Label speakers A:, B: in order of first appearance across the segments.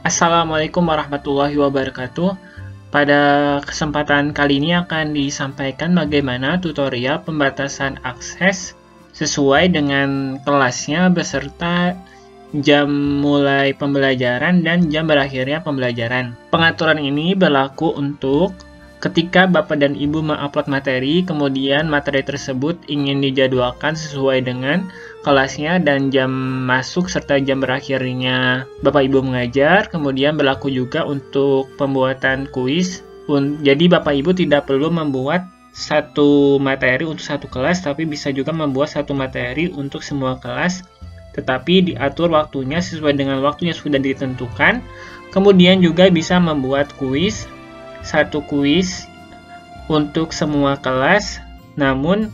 A: Assalamualaikum warahmatullahi wabarakatuh. Pada kesempatan kali ini akan disampaikan bagaimana tutorial pembatasan akses sesuai dengan kelasnya beserta jam mulai pembelajaran dan jam berakhirnya pembelajaran. Pengaturan ini berlaku untuk ketika Bapak dan Ibu mengupload materi, kemudian materi tersebut ingin dijadwalkan sesuai dengan kelasnya dan jam masuk serta jam berakhirnya Bapak Ibu mengajar. Kemudian berlaku juga untuk pembuatan kuis. Jadi Bapak Ibu tidak perlu membuat satu materi untuk satu kelas, tapi bisa juga membuat satu materi untuk semua kelas. Tetapi diatur waktunya sesuai dengan waktu yang sudah ditentukan. Kemudian juga bisa membuat kuis, satu kuis untuk semua kelas, namun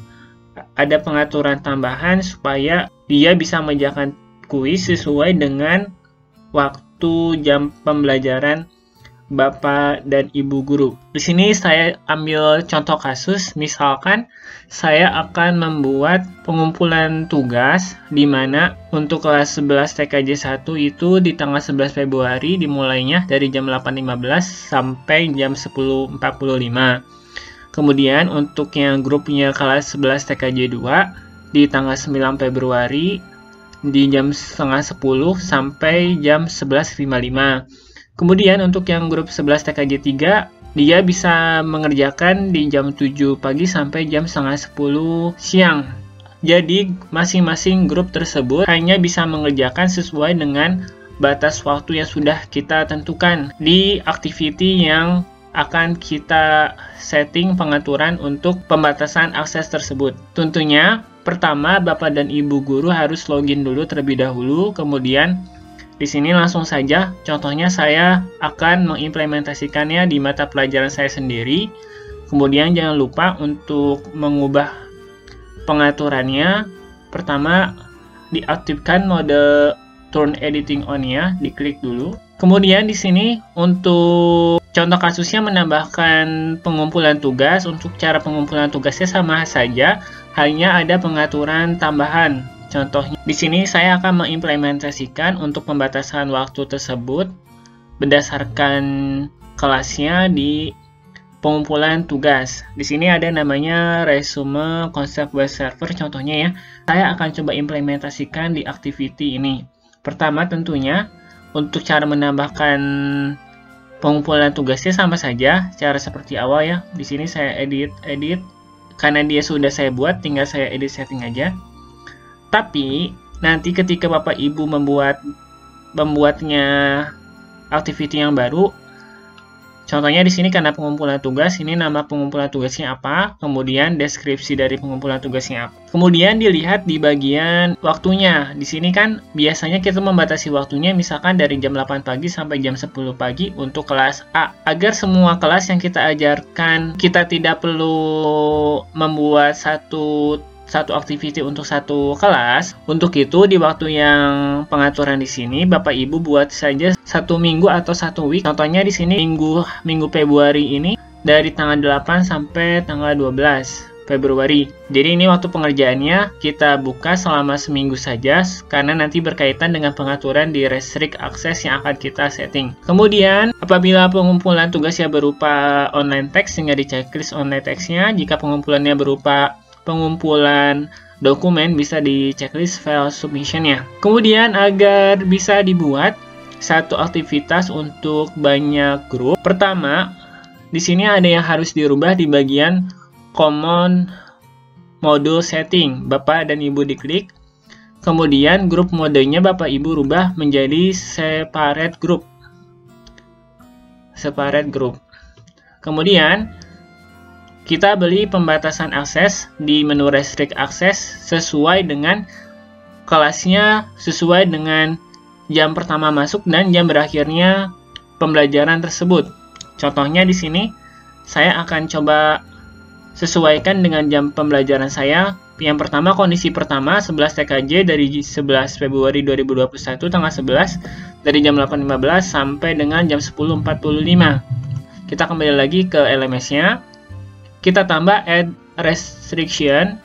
A: ada pengaturan tambahan supaya dia bisa mengerjakan kuis sesuai dengan waktu jam pembelajaran Bapak dan Ibu guru. Di sini saya ambil contoh kasus, misalkan saya akan membuat pengumpulan tugas di mana untuk kelas 11 TKJ 1 itu di tanggal 11 Februari dimulainya dari jam 8.15 sampai jam 10.45. Kemudian untuk yang grupnya kelas 11 TKJ 2 di tanggal 9 Februari di jam setengah 10 sampai jam 11.55. Kemudian untuk yang grup 11 TKJ 3, dia bisa mengerjakan di jam 7 pagi sampai jam setengah 10 siang. Jadi masing-masing grup tersebut hanya bisa mengerjakan sesuai dengan batas waktu yang sudah kita tentukan di activity yang akan kita setting pengaturan untuk pembatasan akses tersebut. Tentunya pertama Bapak dan Ibu guru harus login dulu terlebih dahulu, kemudian di sini langsung saja, contohnya saya akan mengimplementasikannya di mata pelajaran saya sendiri. Kemudian jangan lupa untuk mengubah pengaturannya. Pertama, diaktifkan mode turn editing on-nya, diklik dulu. Kemudian di sini untuk contoh kasusnya menambahkan pengumpulan tugas. Untuk cara pengumpulan tugasnya sama saja, hanya ada pengaturan tambahan. Contohnya, di sini saya akan mengimplementasikan untuk pembatasan waktu tersebut berdasarkan kelasnya di pengumpulan tugas. Di sini ada namanya resume konsep web server contohnya ya. Saya akan coba implementasikan di activity ini. Pertama tentunya untuk cara menambahkan pengumpulan tugasnya sama saja, cara seperti awal ya. Di sini saya edit karena dia sudah saya buat, tinggal saya edit setting aja. Tapi nanti ketika Bapak Ibu membuatnya activity yang baru, contohnya di sini karena pengumpulan tugas, ini nama pengumpulan tugasnya apa, kemudian deskripsi dari pengumpulan tugasnya apa. Kemudian dilihat di bagian waktunya. Di sini kan biasanya kita membatasi waktunya misalkan dari jam 8 pagi sampai jam 10 pagi untuk kelas A. Agar semua kelas yang kita ajarkan, kita tidak perlu membuat satu activity untuk satu kelas. Untuk itu di waktu yang pengaturan di sini Bapak Ibu buat saja satu minggu atau satu week. Contohnya di sini minggu Februari ini dari tanggal 8 sampai tanggal 12 Februari. Jadi ini waktu pengerjaannya kita buka selama seminggu saja karena nanti berkaitan dengan pengaturan di restrict akses yang akan kita setting. Kemudian apabila pengumpulan tugasnya berupa online text, sehingga di checklist online textnya. Jika pengumpulannya berupa pengumpulan dokumen, bisa di checklist file submission-nya. Kemudian agar bisa dibuat satu aktivitas untuk banyak grup, pertama di sini ada yang harus dirubah di bagian common module setting. Bapak dan Ibu diklik, kemudian grup modenya Bapak Ibu rubah menjadi separate group. Kemudian kita beli pembatasan akses di menu restrict access sesuai dengan kelasnya, sesuai dengan jam pertama masuk dan jam berakhirnya pembelajaran tersebut. Contohnya di sini saya akan coba sesuaikan dengan jam pembelajaran saya. Yang pertama, kondisi pertama 11 TKJ dari 11 Februari 2021 tanggal 11 dari jam 8.15 sampai dengan jam 10.45. Kita kembali lagi ke LMS-nya. Kita tambah add restriction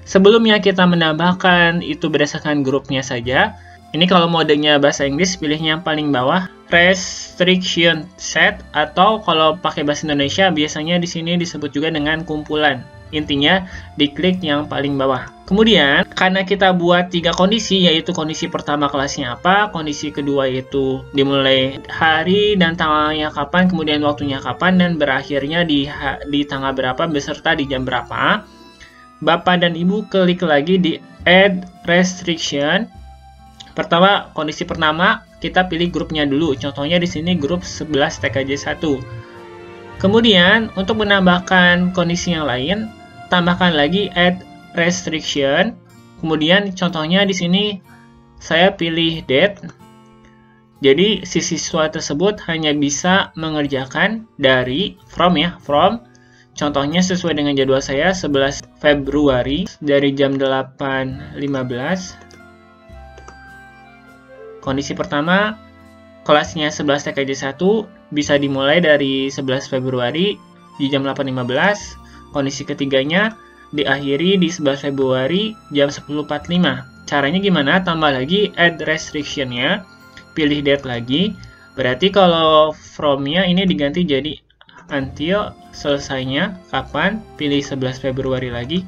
A: Sebelumnya kita menambahkan itu berdasarkan grupnya saja. Ini kalau modenya bahasa Inggris, pilih yang paling bawah, restriction set, atau kalau pakai bahasa Indonesia biasanya di sini disebut juga dengan kumpulan. Intinya diklik yang paling bawah. Kemudian karena kita buat 3 kondisi, yaitu kondisi pertama kelasnya apa, kondisi kedua yaitu dimulai hari dan tanggalnya kapan, kemudian waktunya kapan, dan berakhirnya di tanggal berapa beserta di jam berapa. Bapak dan Ibu klik lagi di add restriction. Pertama, kondisi pertama kita pilih grupnya dulu. Contohnya di sini grup 11 TKJ 1. Kemudian untuk menambahkan kondisi yang lain, tambahkan lagi add restriction. Kemudian contohnya di sini saya pilih date. Jadi si siswa tersebut hanya bisa mengerjakan dari from. Contohnya sesuai dengan jadwal saya 11 Februari dari jam 8.15. Kondisi pertama, kelasnya 11 TKJ 1 bisa dimulai dari 11 Februari di jam 8.15. Kondisi ketiganya diakhiri di 11 Februari jam 10.45. Caranya gimana? Tambah lagi add restriction-nya, pilih date lagi. Berarti kalau from-nya ini diganti jadi until, selesainya kapan, pilih 11 Februari lagi.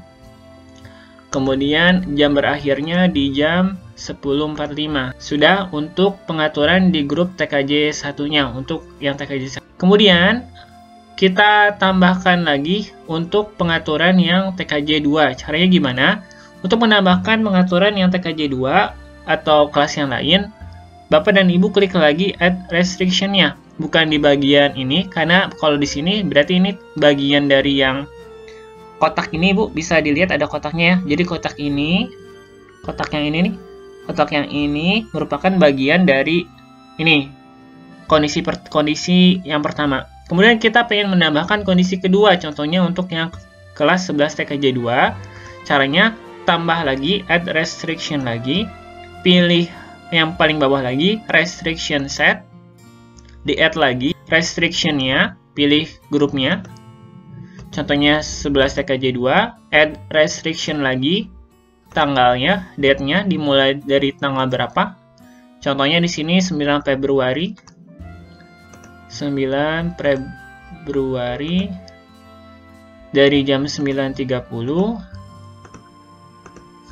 A: Kemudian jam berakhirnya di jam 10.45. Sudah untuk pengaturan di grup TKJ 1-nya, untuk yang TKJ 1. Kemudian kita tambahkan lagi untuk pengaturan yang TKJ 2. Caranya gimana? Untuk menambahkan pengaturan yang TKJ 2 atau kelas yang lain, Bapak dan Ibu klik lagi add restriction-nya. Bukan di bagian ini, karena kalau di sini berarti ini bagian dari yang kotak ini, Bu. Bisa dilihat ada kotaknya ya. Jadi kotak ini, kotak yang ini nih, kotak yang ini merupakan bagian dari ini, kondisi yang pertama. Kemudian kita pengen menambahkan kondisi kedua, contohnya untuk yang kelas 11 TKJ 2. Caranya tambah lagi add restriction lagi, pilih yang paling bawah lagi restriction set, di add lagi restriction-nya, pilih grupnya. Contohnya 11 TKJ 2, add restriction lagi, tanggalnya, date-nya dimulai dari tanggal berapa. Contohnya di sini 9 Februari. 9 Februari dari jam 9.30.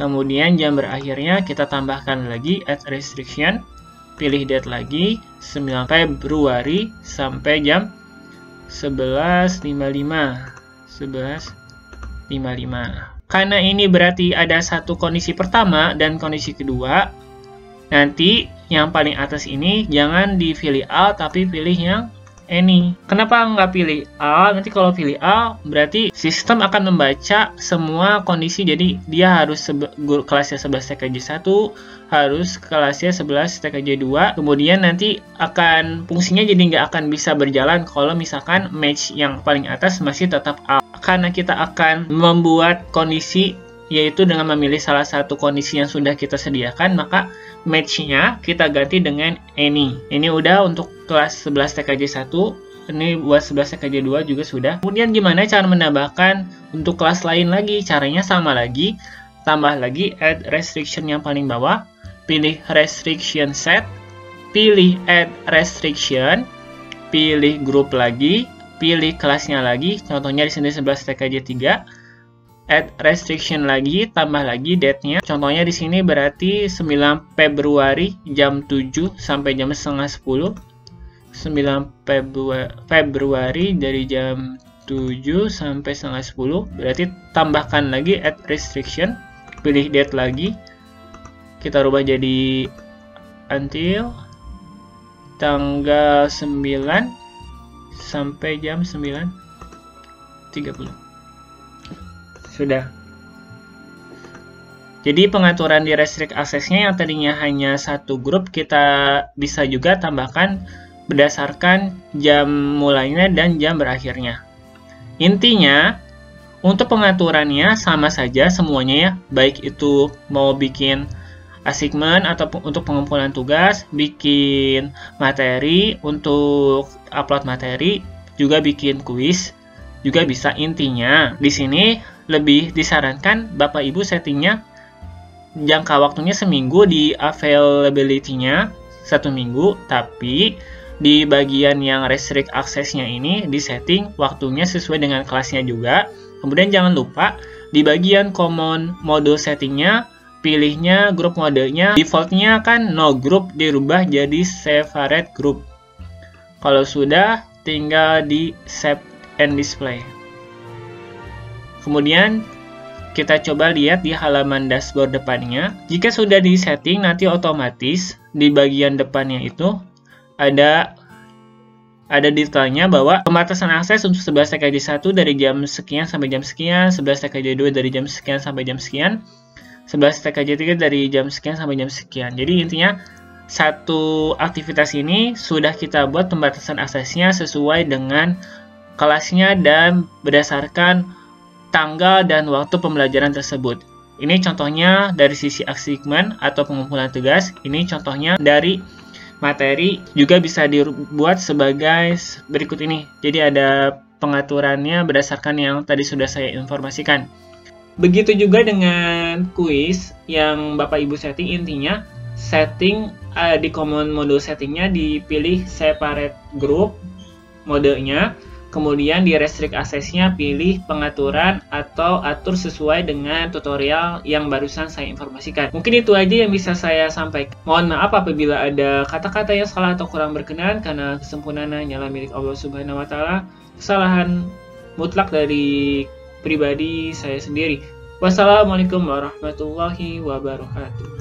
A: Kemudian jam berakhirnya kita tambahkan lagi add restriction, pilih date lagi 9 Februari sampai jam 11.55. Karena ini berarti ada satu kondisi pertama dan kondisi kedua, nanti yang paling atas ini jangan dipilih A, tapi pilih yang any. Kenapa nggak pilih A? Nanti kalau pilih A, berarti sistem akan membaca semua kondisi. Jadi dia harus kelasnya 11 TKJ 1, harus kelasnya 11 TKJ 2. Kemudian nanti akan fungsinya jadi nggak akan bisa berjalan kalau misalkan match yang paling atas masih tetap A. Karena kita akan membuat kondisi, yaitu dengan memilih salah satu kondisi yang sudah kita sediakan, maka match-nya kita ganti dengan any. Ini udah untuk kelas 11 TKJ 1, ini buat 11 TKJ 2 juga sudah. Kemudian gimana cara menambahkan untuk kelas lain lagi? Caranya sama lagi, tambah lagi add restriction yang paling bawah, pilih restriction set, pilih add restriction, pilih grup lagi, pilih kelasnya lagi, contohnya di sini 11 TKJ 3. Add restriction lagi, tambah lagi date-nya. Contohnya di sini berarti 9 Februari jam 7 sampai jam setengah 10. 9 Februari dari jam 7 sampai setengah 10. Berarti tambahkan lagi add restriction, pilih date lagi. Kita rubah jadi until tanggal 9 sampai jam 9.30. Sudah. Jadi pengaturan di restrict aksesnya yang tadinya hanya satu grup, kita bisa juga tambahkan berdasarkan jam mulainya dan jam berakhirnya. Intinya, untuk pengaturannya sama saja semuanya ya, baik itu mau bikin assignment atau untuk pengumpulan tugas, bikin materi, untuk upload materi, juga bikin kuis, juga bisa. Intinya di sini lebih disarankan Bapak Ibu settingnya jangka waktunya seminggu di availability-nya 1 minggu, tapi di bagian yang restrict aksesnya ini disetting waktunya sesuai dengan kelasnya juga. Kemudian jangan lupa di bagian common mode settingnya pilihnya grup modenya, defaultnya kan no group dirubah jadi separate group. Kalau sudah tinggal di save and display. Kemudian kita coba lihat di halaman dashboard depannya. Jika sudah di setting, nanti otomatis di bagian depannya itu ada detailnya bahwa pembatasan akses untuk 11 TKJ1 dari jam sekian sampai jam sekian, 11 TKJ2 dari jam sekian sampai jam sekian, 11 TKJ3 dari jam sekian sampai jam sekian. Jadi intinya satu aktivitas ini sudah kita buat pembatasan aksesnya sesuai dengan kelasnya dan berdasarkan tanggal dan waktu pembelajaran tersebut. Ini contohnya dari sisi achievement atau pengumpulan tugas. Ini contohnya dari materi, juga bisa dibuat sebagai berikut ini. Jadi ada pengaturannya berdasarkan yang tadi sudah saya informasikan. Begitu juga dengan kuis yang Bapak Ibu setting, intinya setting di common mode settingnya dipilih separate group modenya. Kemudian di restrict aksesnya pilih pengaturan atau atur sesuai dengan tutorial yang barusan saya informasikan. Mungkin itu aja yang bisa saya sampaikan. Mohon maaf apabila ada kata-kata yang salah atau kurang berkenan, karena kesempurnaan hanyalah milik Allah Subhanahu wa Ta'ala. Kesalahan mutlak dari pribadi saya sendiri. Wassalamualaikum warahmatullahi wabarakatuh.